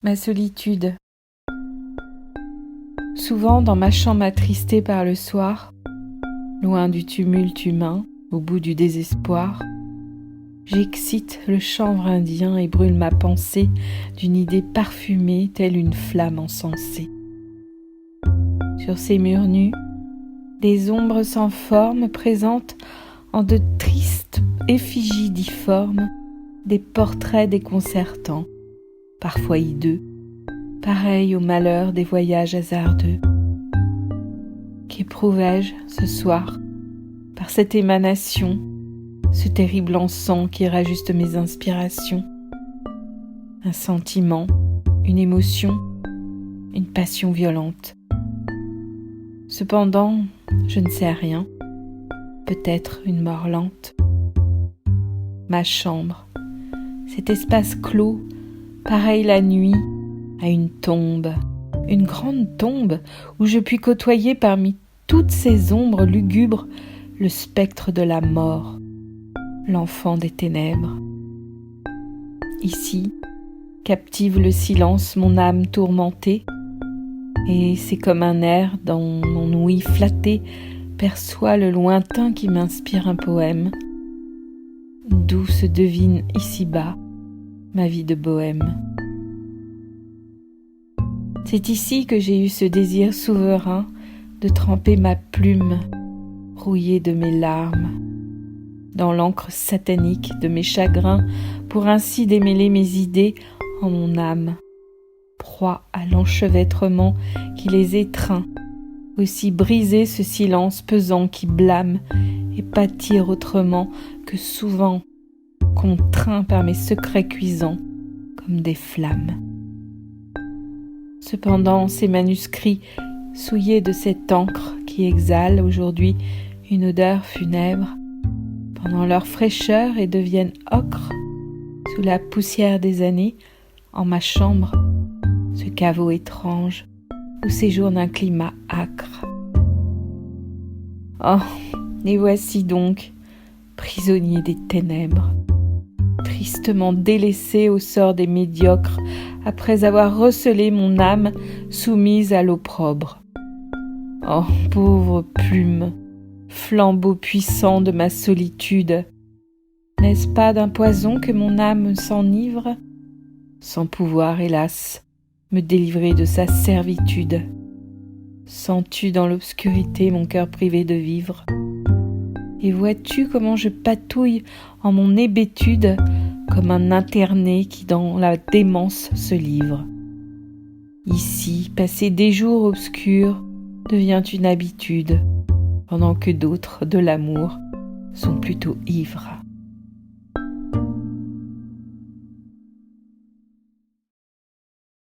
Ma solitude. Souvent dans ma chambre attristée par le soir, loin du tumulte humain, au bout du désespoir, j'excite le chanvre indien et brûle ma pensée d'une idée parfumée telle une flamme encensée. Sur ces murs nus, les ombres sans forme présentent en de tristes effigies difformes des portraits déconcertants, parfois hideux, pareils au malheur des voyages hasardeux. Qu'éprouvais-je ce soir par cette émanation, ce terrible encens qui rajuste mes inspirations? Un sentiment, une émotion, une passion violente. Cependant, je ne sais rien, peut-être une mort lente. Ma chambre, cet espace clos, pareil la nuit à une tombe, une grande tombe où je puis côtoyer parmi toutes ces ombres lugubres le spectre de la mort, l'enfant des ténèbres. Ici, captive le silence mon âme tourmentée, et c'est comme un air dans mon ouïe flattée perçoit le lointain qui m'inspire un poème, d'où se devine ici-bas ma vie de bohème. C'est ici que j'ai eu ce désir souverain de tremper ma plume, rouillée de mes larmes, dans l'encre satanique de mes chagrins, pour ainsi démêler mes idées en mon âme, proie à l'enchevêtrement qui les étreint, aussi briser ce silence pesant qui blâme et pâtir autrement que souvent contraint par mes secrets cuisants comme des flammes. Cependant, ces manuscrits souillés de cette encre qui exhale aujourd'hui une odeur funèbre, pendant leur fraîcheur et deviennent ocre sous la poussière des années, en ma chambre, ce caveau étrange où séjourne un climat âcre. Oh, et voici donc, prisonnier des ténèbres, tristement délaissé au sort des médiocres, après avoir recelé mon âme soumise à l'opprobre. Oh, pauvre plume, flambeau puissant de ma solitude, n'est-ce pas d'un poison que mon âme s'enivre, sans pouvoir, hélas, me délivrer de sa servitude? Sens-tu dans l'obscurité mon cœur privé de vivre? Et vois-tu comment je patouille en mon hébétude comme un interné qui dans la démence se livre? Ici, passer des jours obscurs devient une habitude, pendant que d'autres de l'amour sont plutôt ivres.